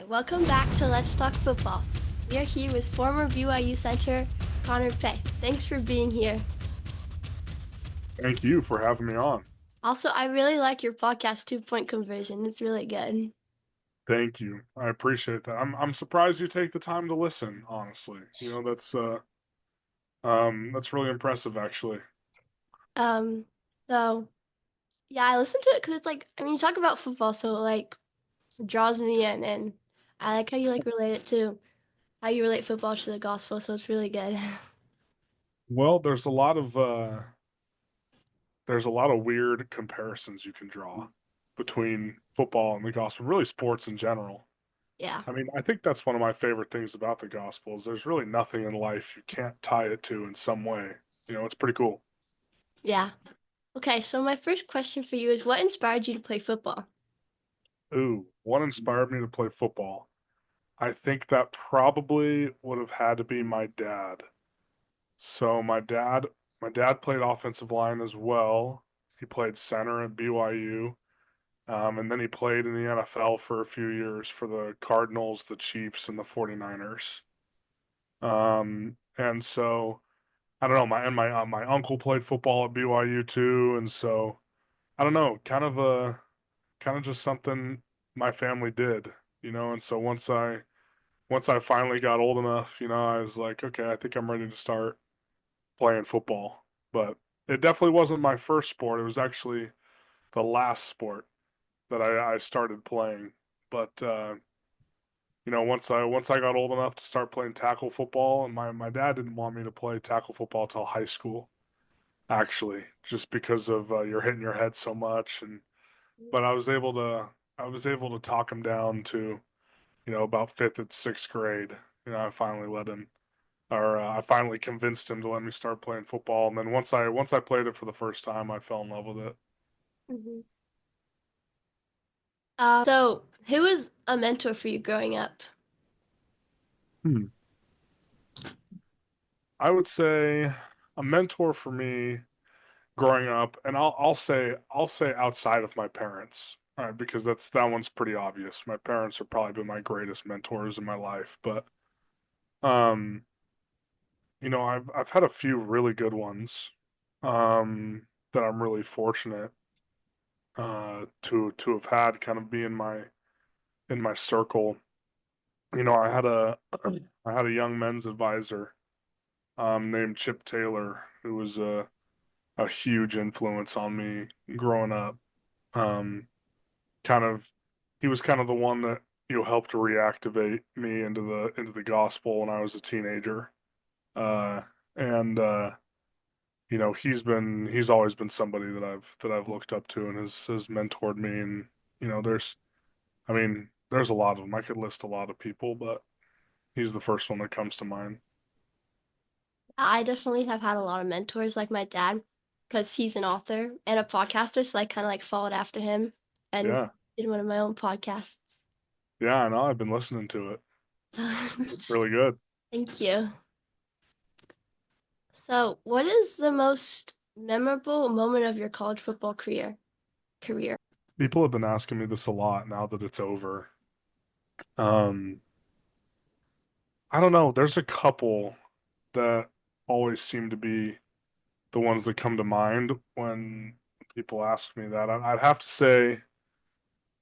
welcome back to Let's Talk Football. We are here with former BYU center Connor Pay. Thanks for being here. Thank you for having me on. Also, I really like your podcast 2 Point Conversion. It's really good. Thank you. I appreciate that. I'm surprised you take the time to listen, honestly. That's really impressive actually. Um, so yeah, I listen to it because it's like, you talk about football, so it draws me in, and I like how you relate it to how you relate football to the gospel, so it's really good. Well, there's a lot of weird comparisons you can draw between football and the gospel, really sports in general. Yeah, I mean, I think that's one of my favorite things about the gospel is there's really nothing in life you can't tie it to in some way. It's pretty cool. yeah. Okay, so my first question for you is what inspired you to play football? Ooh, what inspired me to play football? I think that probably would have had to be my dad. So my dad played offensive line as well. He played center at BYU, and then he played in the NFL for a few years for the Cardinals, the Chiefs, and the 49ers. And so I don't know. My uncle played football at BYU too, and so I don't know. Kind of just something my family did, And so once I finally got old enough, I was like, okay, I think I'm ready to start playing football. But it definitely wasn't my first sport. It was actually the last sport that I started playing. But once I got old enough to start playing tackle football, and my dad didn't want me to play tackle football till high school, actually, just because of you're hitting your head so much. And but I was able to talk him down to about fifth and sixth grade. I finally let him or I finally convinced him to let me start playing football. And then once I played it for the first time, I fell in love with it. Mhm. So who was a mentor for you growing up? Hmm. I would say a mentor for me growing up, and I'll say outside of my parents, all right, because that one's pretty obvious. My parents have probably been my greatest mentors in my life, but um, I've had a few really good ones, that I'm really fortunate to have had kind of be in my circle. I had a young men's advisor named Chip Taylor who was a huge influence on me growing up. Um, kind of, he was kind of the one that helped reactivate me into the gospel when I was a teenager. Uh, and he's always been somebody that I've looked up to and has mentored me. And there's a lot of them. I could list a lot of people, but he's the first one that comes to mind. I definitely have had a lot of mentors, like my dad, because he's an author and a podcaster, so I kind of followed after him and Yeah. did one of my own podcasts. Yeah, I know. I've been listening to it. It's really good. Thank you. So, what is the most memorable moment of your college football career? People have been asking me this a lot now that it's over. Um, I don't know. There's a couple that always seem to be the ones that come to mind when people ask me that. I'd have to say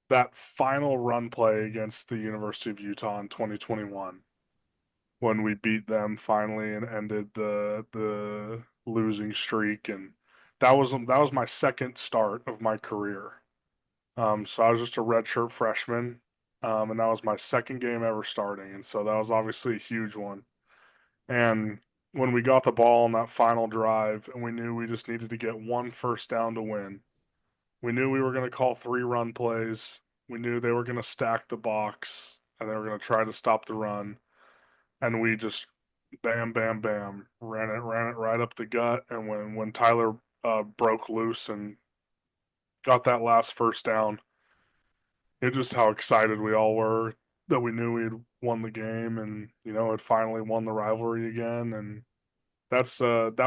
that final run play against the University of Utah in 2021 when we beat them finally and ended the losing streak, and that was my second start of my career. So I was just a redshirt freshman, and that was my second game ever starting, and so that was obviously a huge one. And when we got the ball on that final drive, and we knew we just needed to get one first down to win, we knew we were going to call 3 run plays. We knew they were going to stack the box, and they were going to try to stop the run, and we just bam, bam, bam, ran it right up the gut. And when Tyler broke loose and got that last first down, it just how excited we all were that we knew we had won the game and had finally won the rivalry again. And that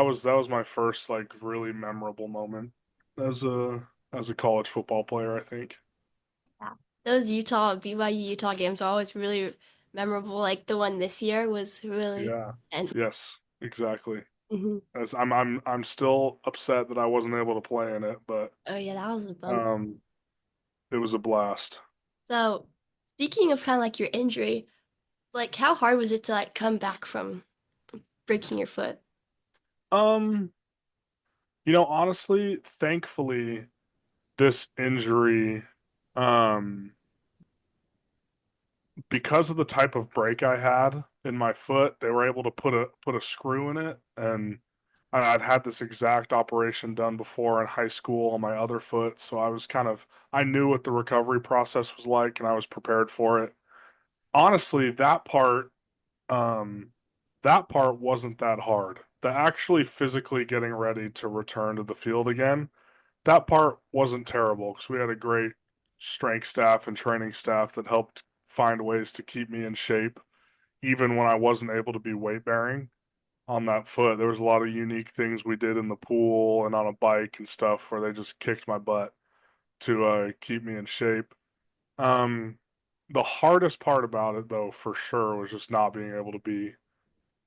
was my first like really memorable moment as a college football player, I think. Yeah. those Utah BYU Utah games are always really memorable. Like the one this year was really Yeah. and Yes, exactly. mhm. As I'm still upset that I wasn't able to play in it, but Oh yeah, that was a bummer. um it was a blast. So speaking of kind of like your injury, like how hard was it to like come back from breaking your foot? Um, honestly, thankfully, this injury, um, because of the type of break I had in my foot, they were able to put a screw in it, and I'd had this exact operation done before in high school on my other foot, so I knew what the recovery process was like, and I was prepared for it. Honestly, um, that part wasn't that hard. The actually physically getting ready to return to the field again, that part wasn't terrible because we had a great strength staff and training staff that helped find ways to keep me in shape, even when I wasn't able to be weight bearing on that foot. There was a lot of unique things we did in the pool and on a bike and stuff where they just kicked my butt to keep me in shape. Um, the hardest part about it, though, for sure, was just not being able to be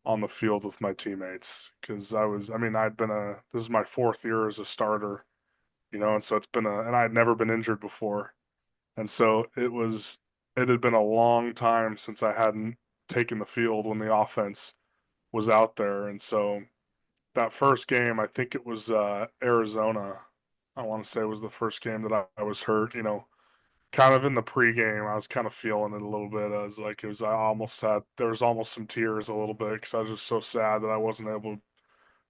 on the field with my teammates because I mean, this is my fourth year as a starter, and so and I had never been injured before. And so it had been a long time since I hadn't taken the field when the offense was out there. And so that first game, I think it was Arizona. I want to say it was the first game that I was hurt, kind of in the pregame, I was kind of feeling it a little bit. I was like, there was almost some tears a little bit because I was just so sad that I wasn't able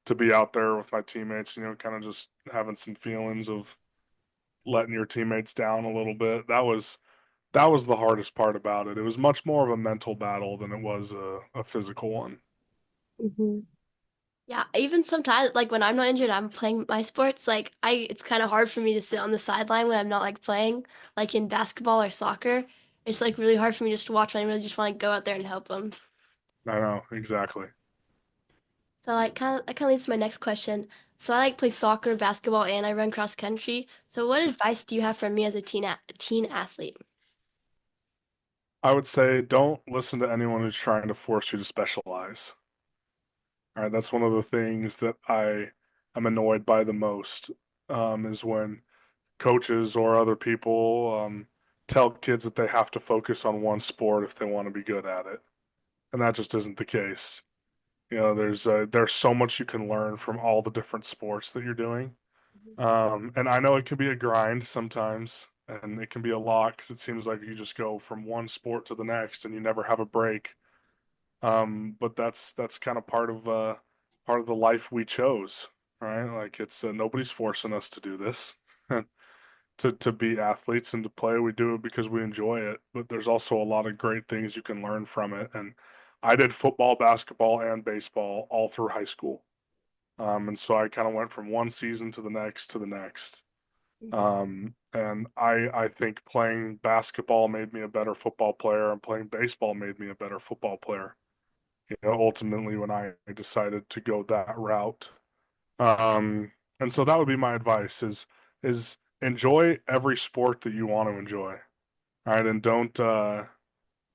to be out there with my teammates, kind of just having some feelings of letting your teammates down a little bit. That was the hardest part about it. It was much more of a mental battle than it was a physical one. Hmm. Yeah, even sometimes like when I'm not injured, I'm playing my sports. Like it's kind of hard for me to sit on the sideline when I'm not like playing, like in basketball or soccer. It's like really hard for me just to watch when I really just want to go out there and help them. I know, exactly. So like kind of leads to my next question. So I like play soccer, basketball, and I run cross country. So what advice do you have for me as a teen athlete? I would say don't listen to anyone who's trying to force you to specialize. All right, that's one of the things that I am annoyed by the most, is when coaches or other people tell kids that they have to focus on one sport if they want to be good at it, and that just isn't the case. There's so much you can learn from all the different sports that you're doing, and I know it can be a grind sometimes, and it can be a lot because it seems like you just go from one sport to the next and you never have a break. But that's kind of part of the life we chose, right? Like it's nobody's forcing us to do this. To be athletes and to play. We do it because we enjoy it, but there's also a lot of great things you can learn from it. And I did football, basketball, and baseball all through high school. And so I kind of went from one season to the next to the next. Mhm. And I think playing basketball made me a better football player, and playing baseball made me a better football player. Ultimately, when I decided to go that route, um, and so that would be my advice: is enjoy every sport that you want to enjoy. All right, and don't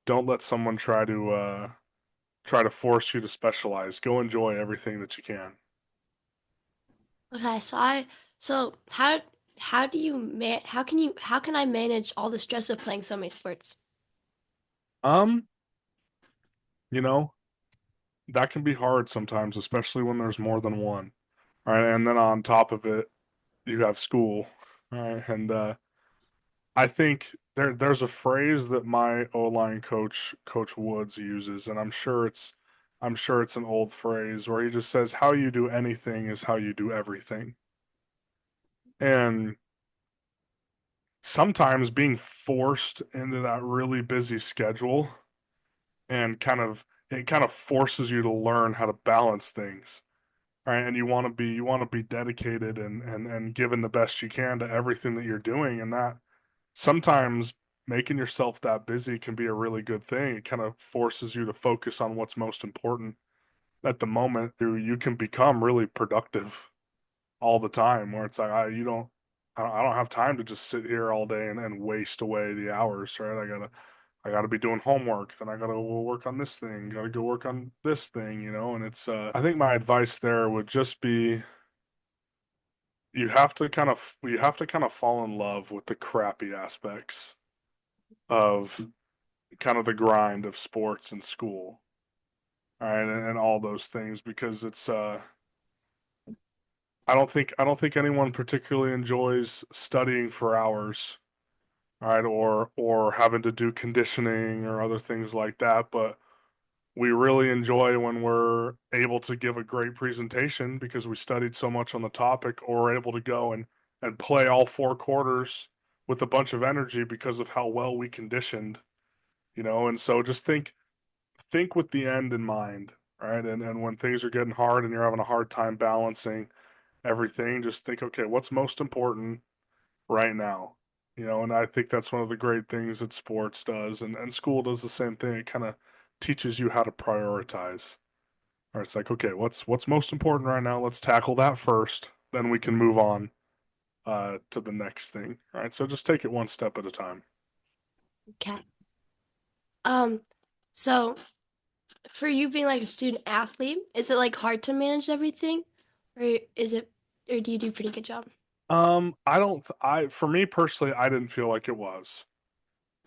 let someone try to force you to specialize. Go enjoy everything that you can. Okay, so how do you man how can I manage all the stress of playing so many sports? Um, you know, that can be hard sometimes, especially when there's more than one. All right, and then on top of it, you have school. All right, and I think there's a phrase that my O-line coach, Coach Woods, uses, and I'm sure it's an old phrase where he just says, "How you do anything is how you do everything." And sometimes being forced into that really busy schedule and it kind of forces you to learn how to balance things, right? And you want to be dedicated and giving the best you can to everything that you're doing, and that sometimes making yourself that busy can be a really good thing. It kind of forces you to focus on what's most important at the moment. You can become really productive all the time, where it's like you don't. I don't have time to just sit here all day and waste away the hours, right? I gotta be doing homework. Then I gotta go work on this thing. Gotta go work on this thing, you know. And it's I think my advice there would just be you have to kind of fall in love with the crappy aspects of kind of the grind of sports and school, all right, and all those things because it's I don't think anyone particularly enjoys studying for hours, all right, or having to do conditioning or other things like that, but we really enjoy when we're able to give a great presentation because we studied so much on the topic or we're able to go and play all 4 quarters with a bunch of energy because of how well we conditioned, you know. And so just think with the end in mind, right? And when things are getting hard and you're having a hard time balancing everything, just think, okay, what's most important right now? You know, and I think that's one of the great things that sports does, and school does the same thing. It kind of teaches you how to prioritize. Or it's like, okay, what's most important right now? Let's tackle that first. Then we can move on to the next thing. All right. So just take it one step at a time. Okay. Um, so for you being like a student athlete, is it like hard to manage everything, or is it, or do you do a pretty good job? I don't. I for me personally, I didn't feel like it was.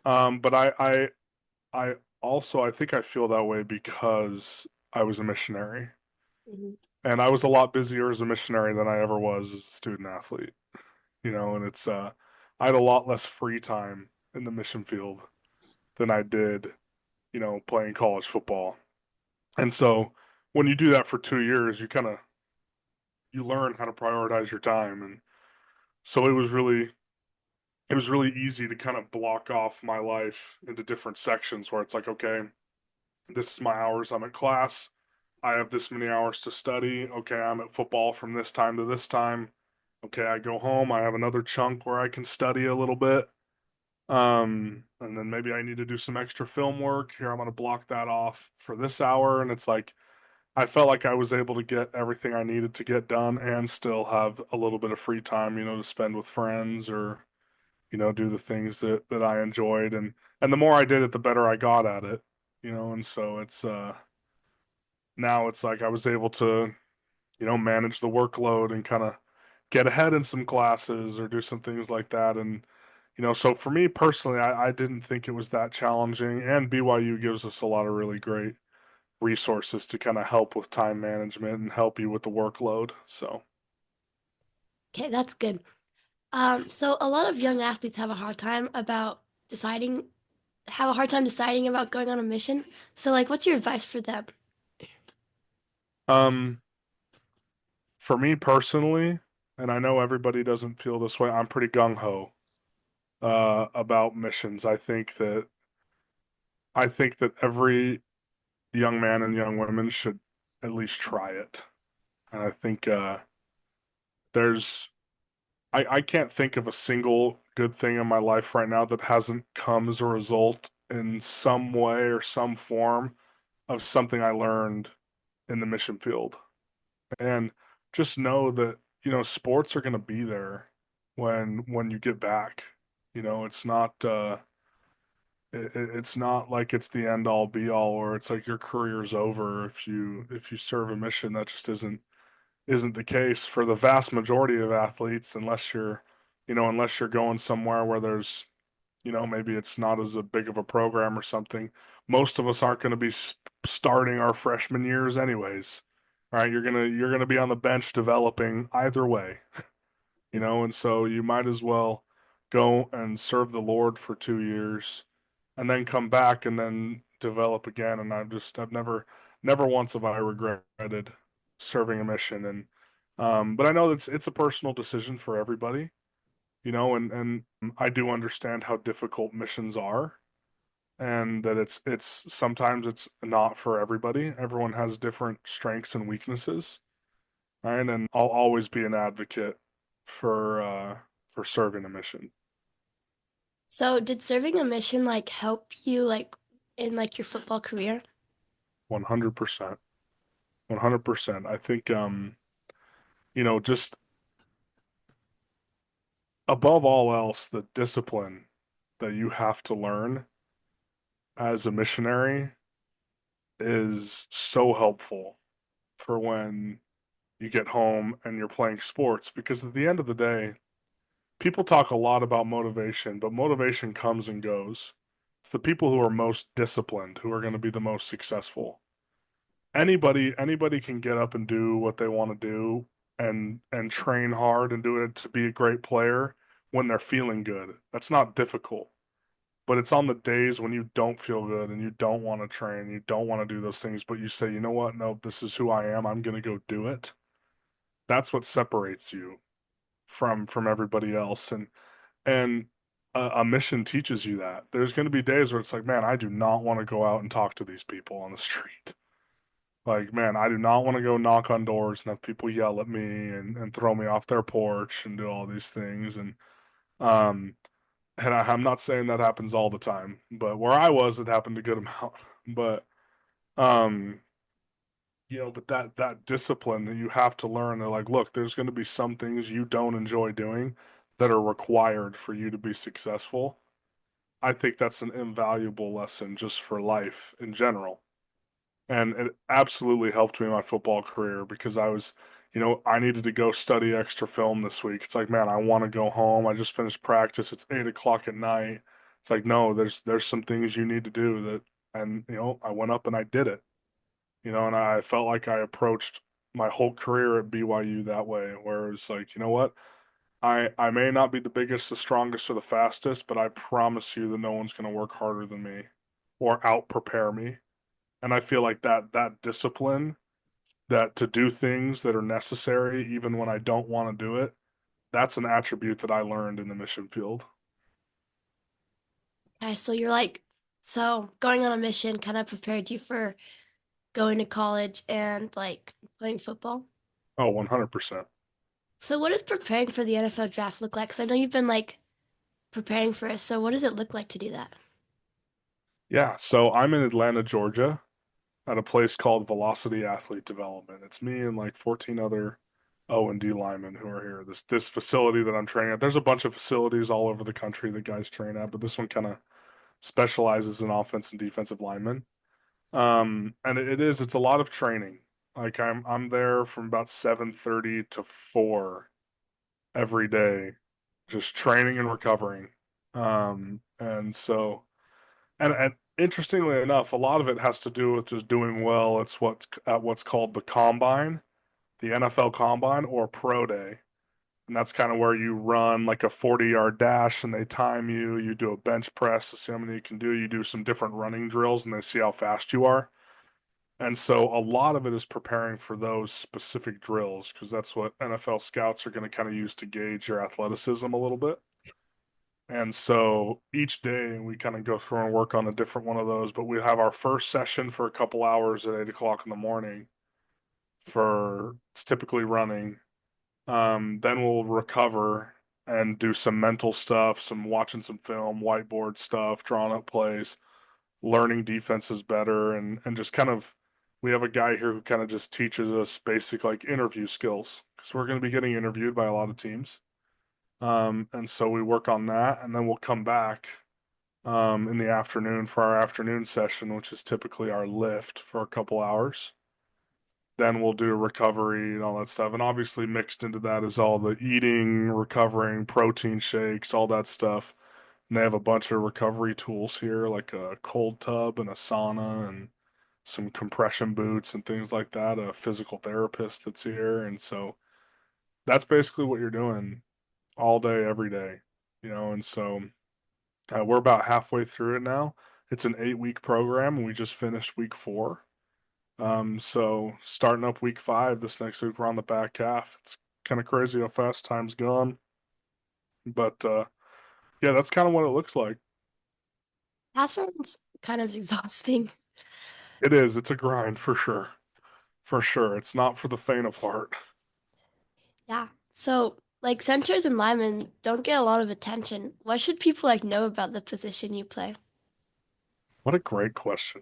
But I also I think I feel that way because I was a missionary, Mhm. and I was a lot busier as a missionary than I ever was as a student athlete. You know, and it's I had a lot less free time in the mission field than I did, you know, playing college football. And so when you do that for 2 years, you learn how to prioritize your time. And so it was really easy to kind of block off my life into different sections where it's like, okay, this is my hours. I'm at class. I have this many hours to study. Okay, I'm at football from this time to this time. Okay, I go home. I have another chunk where I can study a little bit. And then maybe I need to do some extra film work. Here, I'm going to block that off for this hour. And it's like, I felt like I was able to get everything I needed to get done and still have a little bit of free time, you know, to spend with friends or, you know, do the things that I enjoyed. And the more I did it, the better I got at it, you know. And so it's, now it's like I was able to, you know, manage the workload and kind of get ahead in some classes or do some things like that. And, you know, so for me personally, I didn't think it was that challenging. And BYU gives us a lot of really great resources to kind of help with time management and help you with the workload. So, Okay, that's good. So a lot of young athletes deciding have a hard time deciding about going on a mission. So like, what's your advice for them? um, for me personally, and I know everybody doesn't feel this way, I'm pretty gung ho about missions. I think that every young man and young women should at least try it. And I think there's I can't think of a single good thing in my life right now that hasn't come as a result in some way or some form of something I learned in the mission field. And just know that, you know, sports are going to be there when you get back. You know, it's not like it's the end all be all or it's like your career's over if you serve a mission. That just isn't the case for the vast majority of athletes unless you're, you know, unless you're going somewhere where there's, you know, maybe it's not as a big of a program or something. Most of us aren't going to be starting our freshman years anyways. All right, you're going to be on the bench developing either way, you know, and so you might as well go and serve the Lord for 2 years and then come back and then develop again. And I've never once have I regretted serving a mission. And but I know that it's a personal decision for everybody, you know, and I do understand how difficult missions are and that it's sometimes it's not for everybody. Everyone has different strengths and weaknesses, right? And I'll always be an advocate for serving a mission. So did serving a mission like help you like in like your football career? 100%. 100%. I think you know, just above all else, the discipline that you have to learn as a missionary is so helpful for when you get home and you're playing sports because at the end of the day, people talk a lot about motivation, but motivation comes and goes. It's the people who are most disciplined who are going to be the most successful. Anybody can get up and do what they want to do and train hard and do it to be a great player when they're feeling good. That's not difficult. But it's on the days when you don't feel good and you don't want to train, you don't want to do those things, but you say, you know what? No, this is who I am. I'm going to go do it. That's what separates you from everybody else. And a mission teaches you that. There's going to be days where it's like, man, I do not want to go out and talk to these people on the street. Like, man, I do not want to go knock on doors and have people yell at me and throw me off their porch and do all these things. Um, I'm not saying that happens all the time, but where I was, it happened a good amount. But um, but that discipline that you have to learn, they're like, look, there's going to be some things you don't enjoy doing that are required for you to be successful. I think that's an invaluable lesson just for life in general. And it absolutely helped me in my football career because I needed to go study extra film this week. It's like, man, I want to go home. I just finished practice. It's 8 o'clock at night. It's like, no, there's some things you need to do and I went up and I did it. And I felt like I approached my whole career at BYU that way, where it's like, you know what? I may not be the biggest, the strongest, or the fastest, but I promise you that no one's going to work harder than me or out prepare me. And I feel like that discipline, that to do things that are necessary even when I don't want to do it, that's an attribute that I learned in the mission field. Okay, so so going on a mission kind of prepared you for going to college and like playing football. Oh, 100%. So what does preparing for the NFL draft look like? Because I know you've been like preparing for it. So what does it look like to do that? Yeah, so I'm in Atlanta, Georgia, at a place called Velocity Athlete Development. It's me and like 14 other O&D linemen who are here. This facility that I'm training at. There's a bunch of facilities all over the country that guys train at, but this one kind of specializes in offense and defensive linemen. And it's a lot of training. Like I'm there from about 7:30 to 4 every day, just training and recovering. And so and interestingly enough, a lot of it has to do with just doing well. It's what's called the combine, the NFL combine or pro day. And that's kind of where you run like a 40-yard dash and they time you. You do a bench press to see how many you can do. You do some different running drills and they see how fast you are. And so a lot of it is preparing for those specific drills because that's what NFL scouts are going to kind of use to gauge your athleticism a little bit. And so each day we kind of go through and work on a different one of those. But we have our first session for a couple hours at 8 o'clock in the morning for it's typically running. Then we'll recover and do some mental stuff, some watching some film, whiteboard stuff, drawing up plays, learning defenses better, and just kind of we have a guy here who kind of just teaches us basic like interview skills because we're going to be getting interviewed by a lot of teams. And so we work on that, and then we'll come back in the afternoon for our afternoon session, which is typically our lift for a couple hours. Then we'll do recovery and all that stuff. And obviously, mixed into that is all the eating, recovering, protein shakes, all that stuff. And they have a bunch of recovery tools here, like a cold tub and a sauna and some compression boots and things like that. A physical therapist that's here. And so that's basically what you're doing all day, every day, And so we're about halfway through it now. It's an 8-week program, and we just finished week 4. So starting up week 5 this next week, we're on the back half. It's kind of crazy how fast time's gone, but yeah, that's kind of what it looks like. That sounds kind of exhausting. It is. It's a grind for sure. For sure. It's not for the faint of heart. Yeah. So like centers and linemen don't get a lot of attention. What should people like know about the position you play? What a great question.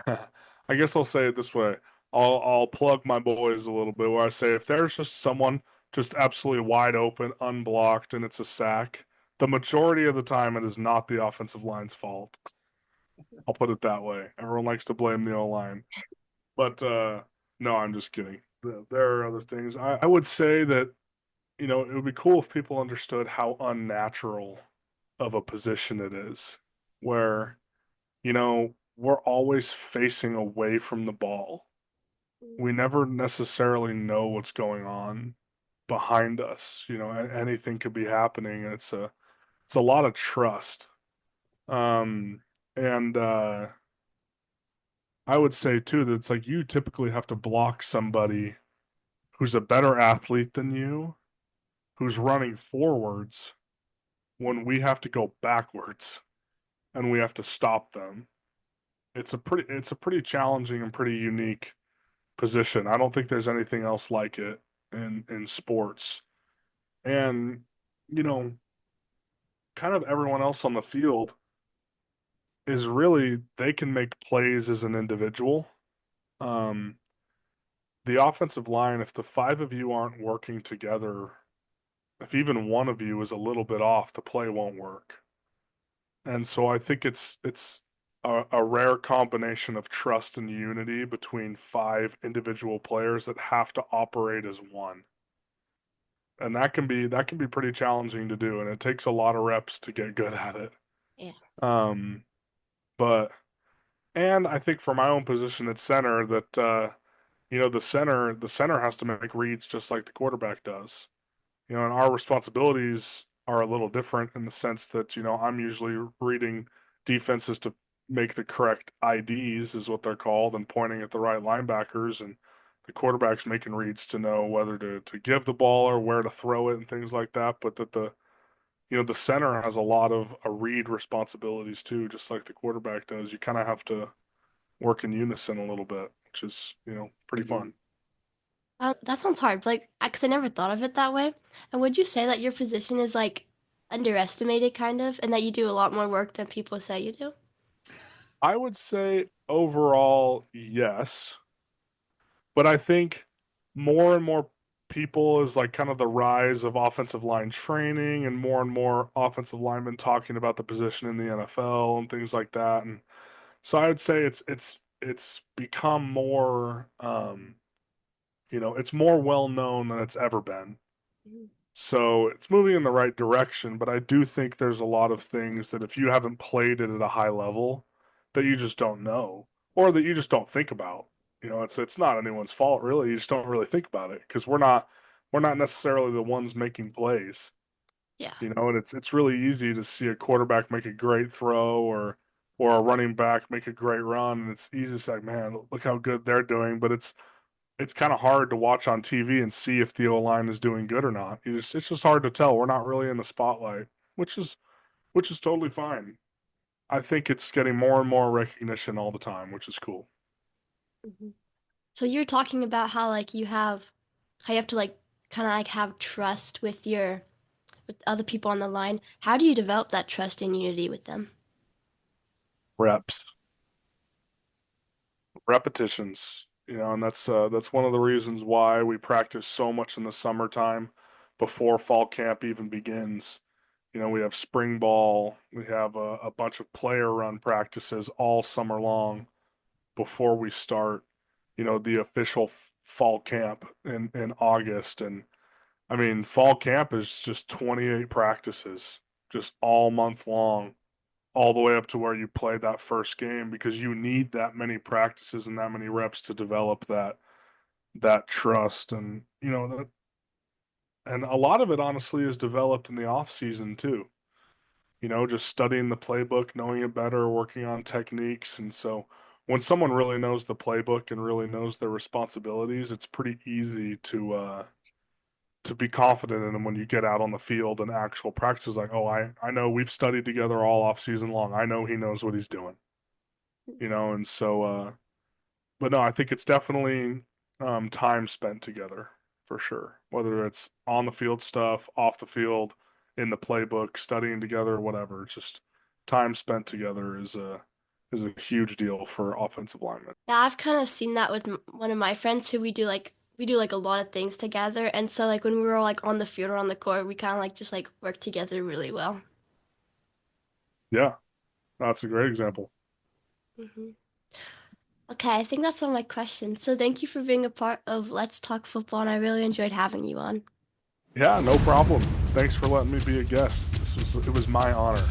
I guess I'll say it this way. I'll plug my boys a little bit where I say if there's just someone just absolutely wide open, unblocked, and it's a sack, the majority of the time it is not the offensive line's fault. I'll put it that way. Everyone likes to blame the O line, but no, I'm just kidding. There are other things. I would say that it would be cool if people understood how unnatural of a position it is, where we're always facing away from the ball. We never necessarily know what's going on behind us. Anything could be happening, and it's a lot of trust. Um, and I would say too that it's like you typically have to block somebody who's a better athlete than you, who's running forwards when we have to go backwards and we have to stop them. It's a pretty challenging and pretty unique position. I don't think there's anything else like it in sports. And you know, kind of everyone else on the field is really they can make plays as an individual. Um, the offensive line, if the five of you aren't working together, if even one of you is a little bit off, the play won't work. And so I think it's a rare combination of trust and unity between five individual players that have to operate as one. And that can be pretty challenging to do, and it takes a lot of reps to get good at it. Yeah. Um, but and I think for my own position at center that the center has to make reads just like the quarterback does. And our responsibilities are a little different in the sense that, I'm usually reading defenses to make the correct IDs, is what they're called, and pointing at the right linebackers, and the quarterback's making reads to know whether to give the ball or where to throw it and things like that. But that the center has a lot of read responsibilities too, just like the quarterback does. You kind of have to work in unison a little bit, which is, pretty fun. That sounds hard, but like, because I never thought of it that way. And would you say that your position is like underestimated, kind of, and that you do a lot more work than people say you do? I would say overall, yes. But I think more and more people is like kind of the rise of offensive line training and more offensive linemen talking about the position in the NFL and things like that. And so I would say it's become more it's more well known than it's ever been. Mhm. So it's moving in the right direction, but I do think there's a lot of things that if you haven't played it at a high level, that you just don't know, or that you just don't think about. It's not anyone's fault really. You just don't really think about it because we're not necessarily the ones making plays. Yeah. And it's really easy to see a quarterback make a great throw or a running back make a great run, and it's easy to say, man, look how good they're doing, but it's kind of hard to watch on TV and see if the O line is doing good or not. It's just hard to tell. We're not really in the spotlight, which is totally fine. I think it's getting more and more recognition all the time, which is cool. Mhm. So you're talking about how like how you have to like kind of like have trust with your with other people on the line. How do you develop that trust and unity with them? Reps, repetitions, and that's one of the reasons why we practice so much in the summertime before fall camp even begins. We have spring ball, we have a bunch of player run practices all summer long before we start, the official fall camp in August. And I mean, fall camp is just 28 practices, just all month long, all the way up to where you play that first game because you need that many practices and that many reps to develop that trust. And and a lot of it honestly is developed in the off season too. Just studying the playbook, knowing it better, working on techniques. And so when someone really knows the playbook and really knows their responsibilities, it's pretty easy to be confident in them when you get out on the field and actual practice. Like, oh, I know we've studied together all off season long. I know he knows what he's doing. And so but no, I think it's definitely time spent together for sure. Whether it's on the field stuff, off the field, in the playbook, studying together, whatever. It's just time spent together is a huge deal for offensive linemen. Yeah, I've kind of seen that with one of my friends who we do like we do like a lot of things together, and so like when we were all like on the field or on the court, we kind of like just like work together really well. Yeah, that's a great example. Hmm. Okay, I think that's all my questions. So thank you for being a part of Let's Talk Football, and I really enjoyed having you on. Yeah, no problem. Thanks for letting me be a guest. It was my honor.